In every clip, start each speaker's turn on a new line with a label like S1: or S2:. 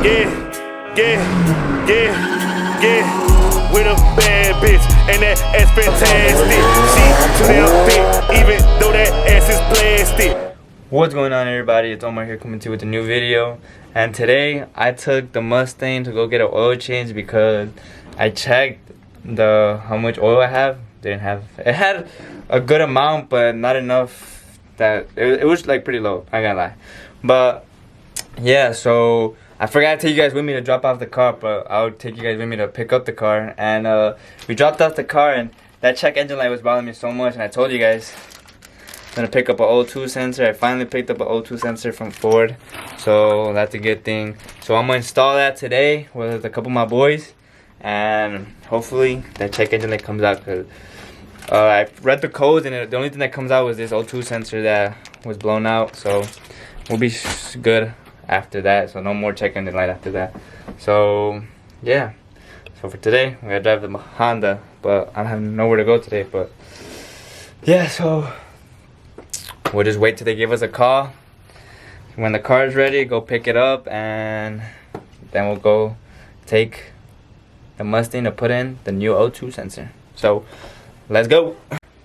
S1: Yeah, with a bad bitch, and that ass fantastic. She too damn thick, even though that ass is plastic.
S2: What's going on, everybody? It's Omar here coming to you with a new video. And today I took the Mustang to go get an oil change because I checked how much oil I have. It had a good amount, but not enough that it was like pretty low, I gotta lie. But yeah, so I forgot to take you guys with me to drop off the car, but I'll take you guys with me to pick up the car. And we dropped off the car, and that check engine light was bothering me so much, and I told you guys I'm gonna pick up an O2 sensor. I finally picked up an O2 sensor from Ford, so that's a good thing. So I'm gonna install that today with a couple of my boys, and hopefully that check engine light comes out. Cause I read the codes, and the only thing that comes out was this O2 sensor that was blown out. So we'll be good after that. So no more check engine light after that. So yeah. So for today, we gotta drive the Honda, but I don't have nowhere to go today. But yeah, so we'll just wait till they give us a call. When the car is ready, go pick it up, and then we'll go take the Mustang to put in the new O2 sensor. So let's go.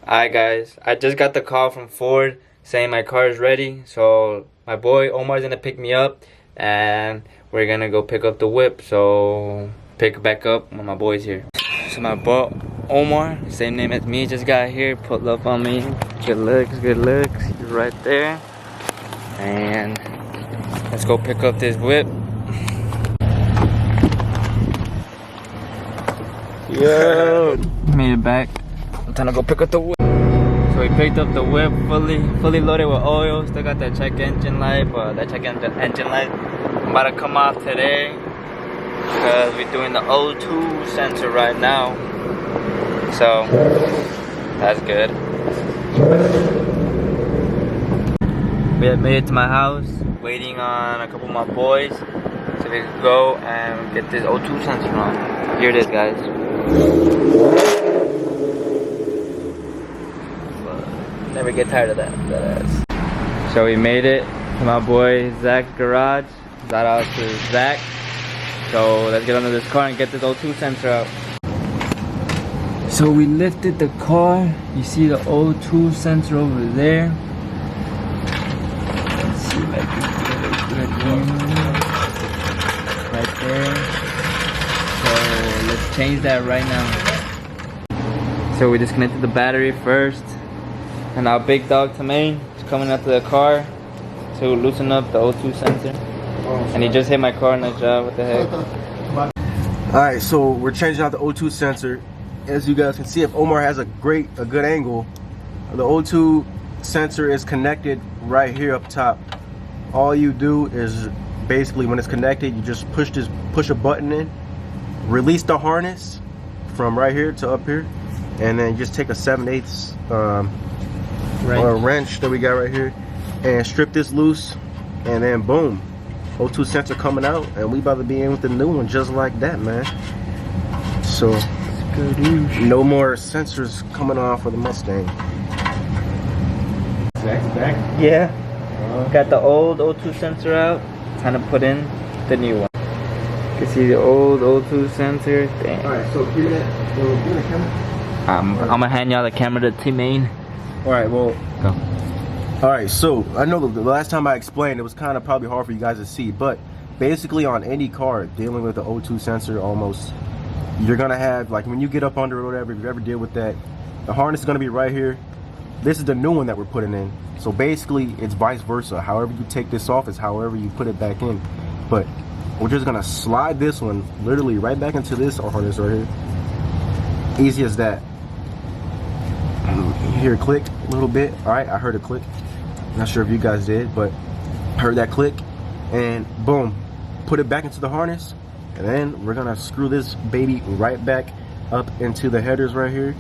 S2: Alright guys, I just got the call from Ford saying my car is ready. So my boy Omar's gonna pick me up, and we're gonna go pick up the whip. So pick back up when my boy's here. So my boy Omar, same name as me, just got here, pulled up on me. Good looks, he's right there. And let's go pick up this whip. Yo, made it back. I'm trying to go pick up the whip. So we picked up the whip fully loaded with oil. Still got that check engine light, but that check engine light about to come off today because we're doing the O2 sensor right now. So that's good. We have made it to my house, waiting on a couple of my boys so we can go and get this O2 sensor on. Here it is, guys. But never get tired of that. So we made it to my boy Zach's garage. Shout out to Zach. So let's get under this car and get this O2 sensor out. So we lifted the car. You see the O2 sensor over there. Let's see if I can get it good right there. So let's change that right now. So we disconnected the battery first, and our big dog Tamain is coming out to the car to loosen up the O2 sensor. And he just hit my car. Nice job. What the heck?
S3: Alright, so we're changing out the O2 sensor. As you guys can see, if Omar has a good angle, the O2 sensor is connected right here up top. All you do is basically, when it's connected, you just push a button in, release the harness from right here to up here, and then you just take a 7/8 wrench that we got right here and strip this loose, and then boom, O2 sensor coming out, and we about to be in with the new one just like that, man. So no more sensors coming off for the Mustang.
S2: Zach's back? Yeah. Got the old O2 sensor out. Trying to put in the new one. You can see the old O2 sensor. Damn.
S3: Alright, so give me the camera.
S2: I'm gonna hand y'all the camera to T-Main.
S3: Alright, well.
S2: Go.
S3: Alright, so I know the last time I explained, it was kind of probably hard for you guys to see, but basically on any car dealing with the O2 sensor, almost, you're gonna have, like, when you get up under it or whatever, if you ever deal with that, the harness is gonna be right here. This is the new one that we're putting in. So basically it's vice versa. However you take this off is however you put it back in. But we're just gonna slide this one literally right back into this harness right here. Easy as that. You hear a click a little bit. Alright, I heard a click. Not sure if you guys did, but I heard that click, and boom, put it back into the harness. And then we're gonna screw this baby right back up into the headers right here,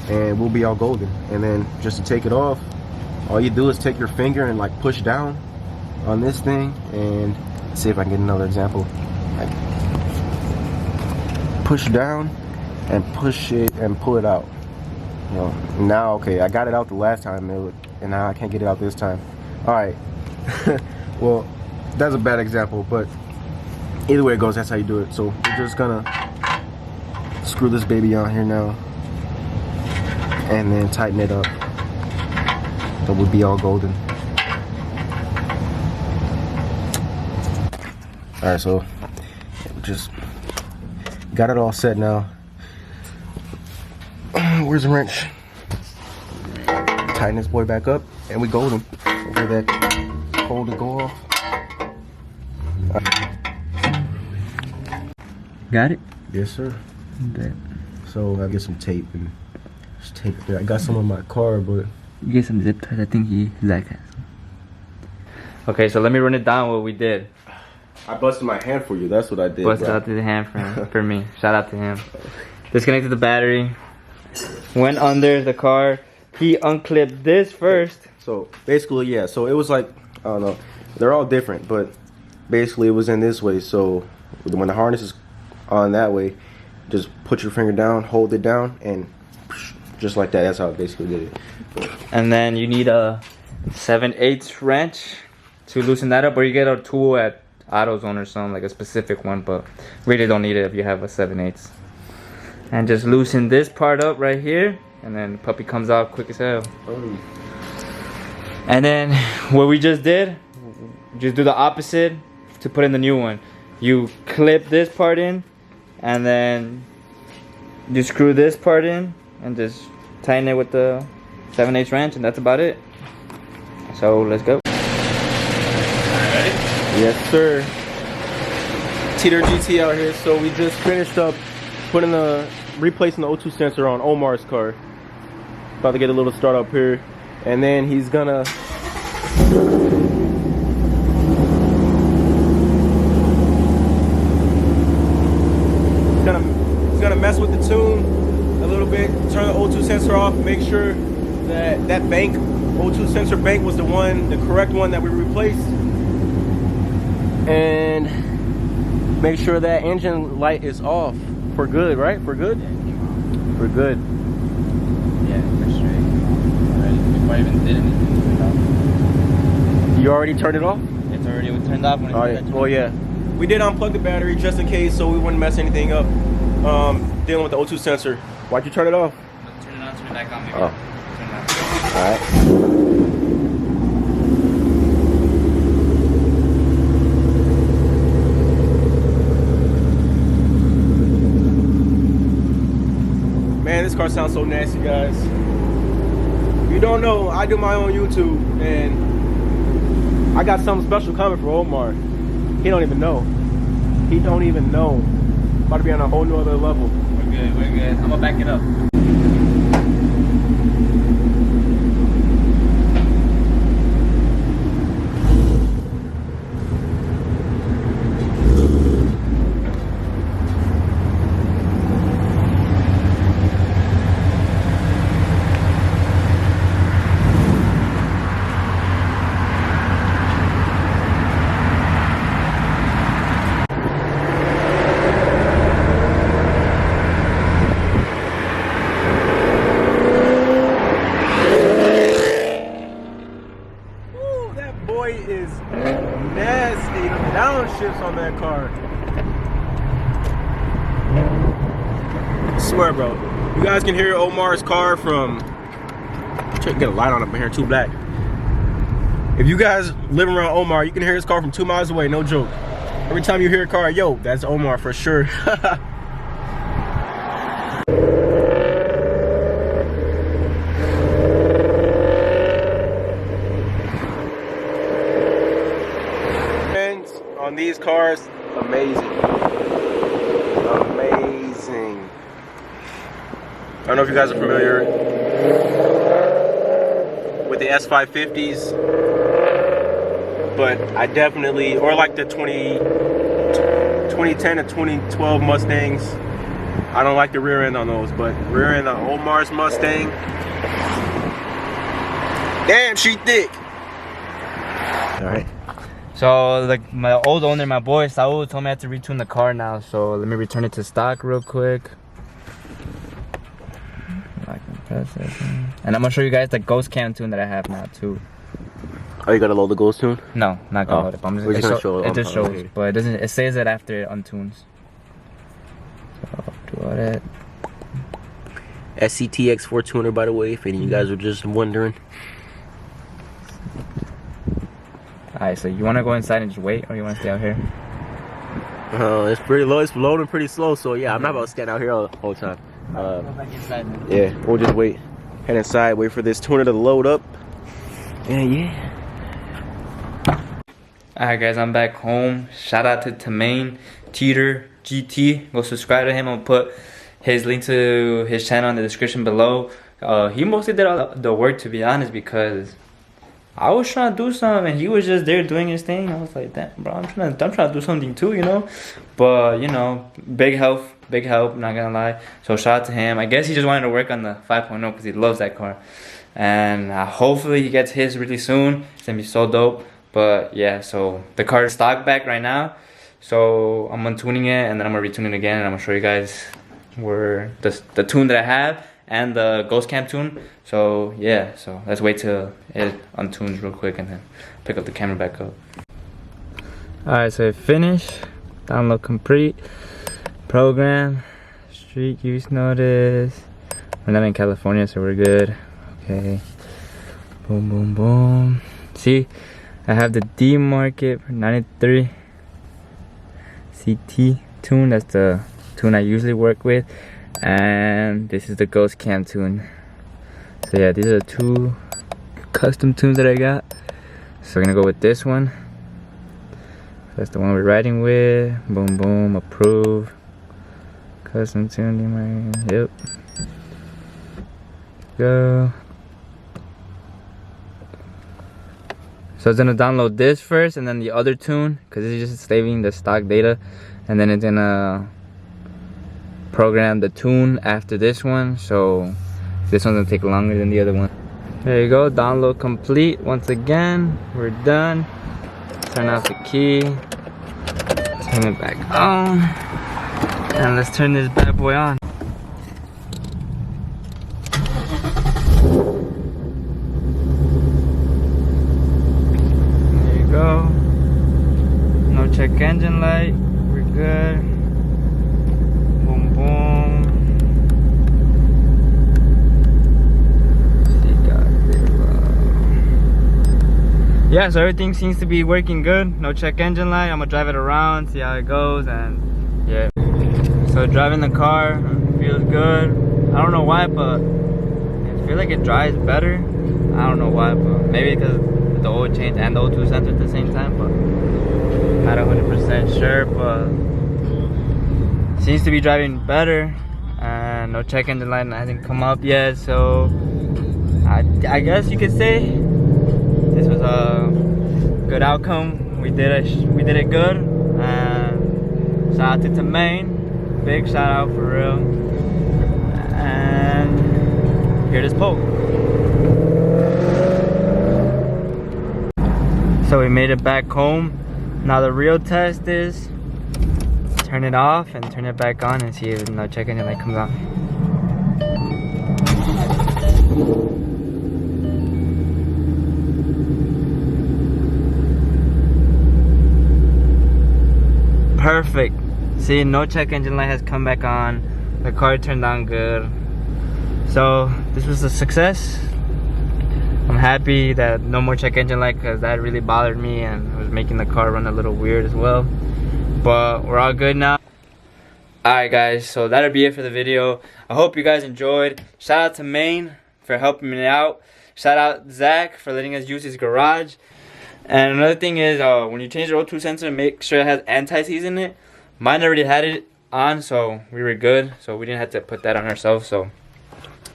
S3: and we'll be all golden. And then just to take it off, all you do is take your finger and like push down on this thing, and see if I can get another example. Like push down and push it and pull it out. You know, now okay, I got it out the last time, and now I can't get it out this time. All right. Well, that's a bad example, but either way it goes, that's how you do it. So we're just gonna screw this baby on here now and then tighten it up. That would be all golden. Alright, so we just got it all set now. Where's the wrench? Tighten this boy back up and we golden. Over that hole to go off.
S2: Got it?
S3: Yes, sir.
S2: Okay.
S3: So I get some tape and just tape it there. I got some on my car, but
S2: You get some zip ties. I think Zach has. Okay, so let me run it down what we did.
S3: I busted my hand for you. That's what I did.
S2: Busted
S3: bro.
S2: out to the hand for me. Shout out to him. Disconnected the battery. Went under the car. He unclipped this first.
S3: So basically, yeah. So it was like, I don't know. They're all different, but basically it was in this way. So when the harness is on that way, just put your finger down, hold it down, and just like that. That's how I basically did it.
S2: And then you need a 7/8 wrench to loosen that up, or you get a tool at AutoZone or something, like a specific one, but really don't need it if you have a 7/8. And just loosen this part up right here, and then the puppy comes out quick as hell.
S3: Oh.
S2: And then what we just did, just do the opposite to put in the new one. You clip this part in, and then you screw this part in, and just tighten it with the 7/8 wrench, and that's about it. So let's go. Ready?
S3: Yes, sir. TDurrGT out here. So we just finished up replacing the O2 sensor on Omar's car. About to get a little start up here, and then he's gonna mess with the tune a little bit, turn the O2 sensor off, make sure that that bank, O2 sensor bank, was the correct one that we replaced, and make sure that engine light is off for good, right? For good? For good.
S2: Yeah, for sure. Before I even did anything.
S3: You already turned it off?
S2: It's already turned off when
S3: All right. Well, yeah. We did unplug the battery just in case, so we wouldn't mess anything up. Dealing with the O2 sensor. Why'd you turn it off?
S2: Turn it on, turn it back on. Maybe.
S3: Oh.
S2: Turn it on.
S3: All right. Man, this car sounds so nasty, guys. You don't know, I do my own YouTube, and I got something special coming for Omar. He don't even know. He don't even know. About to be on a whole new other level.
S2: We're good, we're good. I'm gonna back it up.
S3: Is nasty. The downshifts on that car. I swear, bro. You guys can hear Omar's car from. Check, get a light on up in here, too black. If you guys live around Omar, you can hear his car from 2 miles away. No joke. Every time you hear a car, yo, that's Omar for sure. On these cars, amazing. Amazing. I don't know if you guys are familiar with the S550s, but I definitely, or like the 2010 and 2012 Mustangs. I don't like the rear end on those, but rear end on Omar's Mustang. Damn, she thick. All right.
S2: So like my old owner, my boy Saul, told me I had to retune the car now, so let me return it to stock real quick. I can press it. And I'm gonna show you guys the ghost cam tune that I have now too.
S3: Are you gonna load the ghost tune?
S2: No, not gonna
S3: Oh.
S2: load it. But I'm
S3: We're just gonna
S2: it
S3: show it.
S2: just shows, but it doesn't. It says it after it untunes. So do all that.
S3: SCTX 4 by the way, if any of you guys were just wondering.
S2: Alright, so you wanna go inside and just wait, or you wanna stay out here?
S3: It's pretty low. It's loading pretty slow. So yeah, I'm not about to stand out here all the whole time.
S2: Go back inside, man.
S3: Yeah, we'll just wait. Head inside, wait for this tuner to load up. And yeah.
S2: Alright guys, I'm back home. Shout out to Tamain, TDurrGT. Go subscribe to him. I'll put his link to his channel in the description below. He mostly did all the work, to be honest, because I was trying to do something and he was just there doing his thing. I was like, damn, bro, I'm trying to do something too, you know. But you know, big help, not gonna lie. So shout out to him. I guess he just wanted to work on the 5.0 because he loves that car, and hopefully he gets his really soon. It's gonna be so dope. But yeah, so the car is stock back right now, so I'm untuning it and then I'm gonna retune it again, and I'm gonna show you guys where the tune that I have and the ghost cam tune. So yeah, so let's wait till it untunes real quick and then pick up the camera back up. Alright, so it finished. Download complete. Program. Street use notice. We're not in California, so we're good. Okay. Boom, boom, boom. See, I have the D market for 93 CT tune. That's the tune I usually work with. And this is the ghost cam tune. So yeah, these are the two custom tunes that I got. So we're gonna go with this one. That's the one we're riding with. Boom, boom, approve. Custom tune, yep. Go. So it's gonna download this first and then the other tune, because it's just saving the stock data, and then it's gonna program the tune after this one. So this one's gonna take longer than the other one. There you go, download complete. Once again, we're done. Turn off the key, turn it back on, and let's turn this bad boy on. There you go. No check engine light, we're good. Boom, boom. Yeah, so everything seems to be working good. No check engine light. I'm gonna drive it around, see how it goes, and yeah. So driving the car feels good. I don't know why, but I feel like it drives better. I don't know why, but maybe because the oil change and the O2 sensor at the same time, but not 100% sure. But seems to be driving better, and no check engine light hasn't come up yet. So I guess you could say this was a good outcome. We did it good, and shout out to Tamain. Big shout out for real. And here it is, Poke. So we made it back home. Now the real test is turn it off and turn it back on and see if no check engine light comes on. Perfect. See, no check engine light has come back on. The car turned on good. So this was a success. I'm happy that no more check engine light, because that really bothered me and was making the car run a little weird as well. But we're all good now. Alright guys, so that'll be it for the video. I hope you guys enjoyed. Shout out to Maine for helping me out. Shout out Zach for letting us use his garage. And another thing is, when you change your O2 sensor, make sure it has anti-seize in it. Mine already had it on, so we were good. So we didn't have to put that on ourselves. So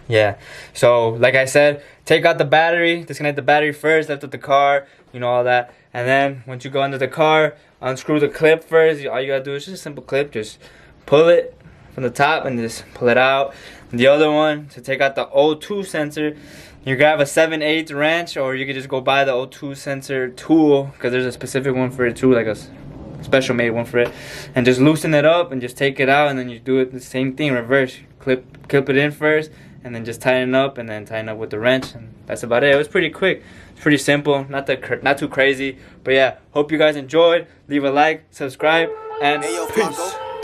S2: yeah. So like I said, take out the battery, disconnect the battery first, lift up the car, you know, all that. And then once you go under the car, unscrew the clip first. All you gotta do is just a simple clip. Just pull it from the top and just pull it out. And the other one, to take out the O2 sensor, you grab a 7/8 wrench, or you could just go buy the O2 sensor tool, because there's a specific one for it too, like a special made one for it, and just loosen it up and just take it out, and then you do it the same thing, reverse. Clip it in first, and then just tighten up, and then tighten up with the wrench, and that's about it. It was pretty quick. It's pretty simple, not too crazy. But yeah, hope you guys enjoyed. Leave a like, subscribe, and
S4: Hey, yo,
S2: peace.
S4: Flvco.